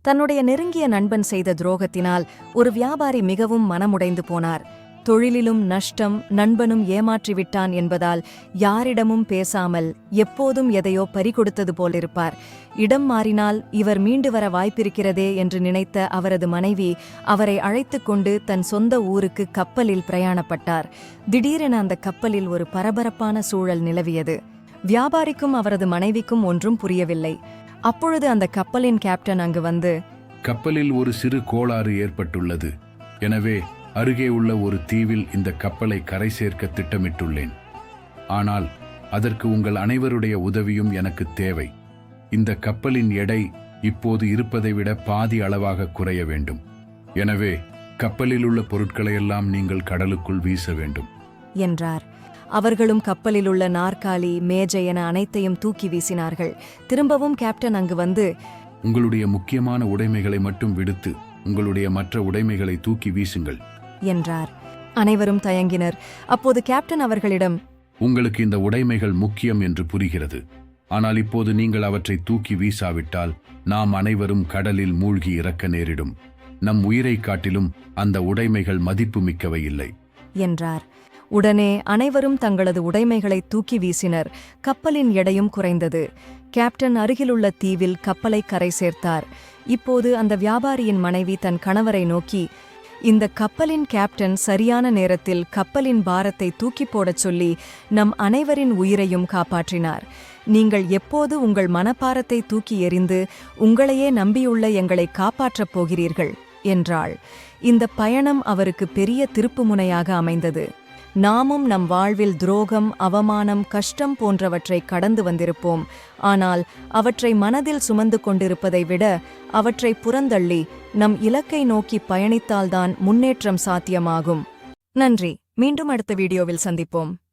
தன்னுடைய நெருங்கிய நண்பன் செய்த துரோகத்தினால் ஒரு வியாபாரி மிகவும் மனமுடைந்து போனார். தொழிலிலும் நஷ்டம், நண்பனும் ஏமாற்றிவிட்டான் என்பதால் யாரிடமும் பேசாமல் எப்போதும் எதையோ பறிகொடுத்தது போலிருப்பார். இடம் மாறினால் இவர் மீண்டு வர வாய்ப்பிருக்கிறதே என்று நினைத்த அவரது மனைவி அவரை அழைத்துக் கொண்டு தன் சொந்த ஊருக்கு கப்பலில் பிரயாணப்பட்டார். திடீரென அந்த கப்பலில் ஒரு பரபரப்பான சூழல் நிலவியது. வியாபாரிக்கும் அவரது மனைவிக்கும் ஒன்றும் புரியவில்லை. அப்பொழுது அந்த கப்பலின் கேப்டன் அங்கு வந்து, கப்பலில் ஒரு சிறு கோளாறு ஏற்பட்டுள்ளது. எனவே அருகே உள்ள ஒரு தீவில் இந்த கப்பலை கரை சேர்க்க திட்டமிட்டுள்ளேன். ஆனால் அதற்கு உங்கள் அனைவருடைய உதவியும் எனக்கு தேவை. இந்த கப்பலின் எடை இப்போது இருப்பதை விட பாதி அளவாக குறைய வேண்டும். எனவே கப்பலில் உள்ள பொருட்களையெல்லாம் நீங்கள் கடலுக்குள் வீச வேண்டும் என்றார். அவர்களும் கப்பலிலுள்ள நாற்காலி, மேஜை என அனைத்தையும் தூக்கி வீசினார்கள். திரும்பவும் கேப்டன் அங்கு வந்து, உங்களுடைய முக்கியமான உடைமைகளை மட்டும் விடுத்து உங்களுடைய மற்ற உடைமைகளை தூக்கி வீசுங்கள் என்றார். அனைவரும் தயங்கினர். அப்போது கேப்டன் அவர்களிடம், உங்களுக்கு இந்த உடைமைகள் முக்கியம் என்று புரிகிறது. ஆனால் இப்போது நீங்கள் அவற்றை தூக்கி வீசாவிட்டால் நாம் அனைவரும் கடலில் மூழ்கி இறக்க நேரிடும். நம் உயிரை காட்டிலும் அந்த உடைமைகள் மதிப்புமிக்கவை இல்லை என்றார். உடனே அனைவரும் தங்களது உடைமைகளை தூக்கி வீசினர். கப்பலின் எடையும் குறைந்தது. கேப்டன் அருகிலுள்ள தீவில் கப்பலை கரை சேர்த்தார். இப்போது அந்த வியாபாரியின் மனைவி தன் கணவரை நோக்கி, இந்த கப்பலின் கேப்டன் சரியான நேரத்தில் கப்பலின் பாரத்தை தூக்கி போடச் சொல்லி நம் அனைவரின் உயிரையும் காப்பாற்றினார். நீங்கள் எப்போது உங்கள் மனப்பாரத்தை தூக்கி எறிந்து உங்களையே நம்பியுள்ள எங்களை காப்பாற்றப் போகிறீர்கள் என்றாள். இந்த பயணம் அவருக்கு பெரிய திருப்புமுனையாக அமைந்தது. நாமும் நம் வாழ்வில் துரோகம், அவமானம், கஷ்டம் போன்றவற்றை கடந்து வந்திருப்போம். ஆனால் அவற்றை மனதில் சுமந்து கொண்டிருப்பதை விட அவற்றை புறந்தள்ளி நம் இலக்கை நோக்கி பயணித்தால்தான் முன்னேற்றம் சாத்தியமாகும். நன்றி. மீண்டும் அடுத்த வீடியோவில் சந்திப்போம்.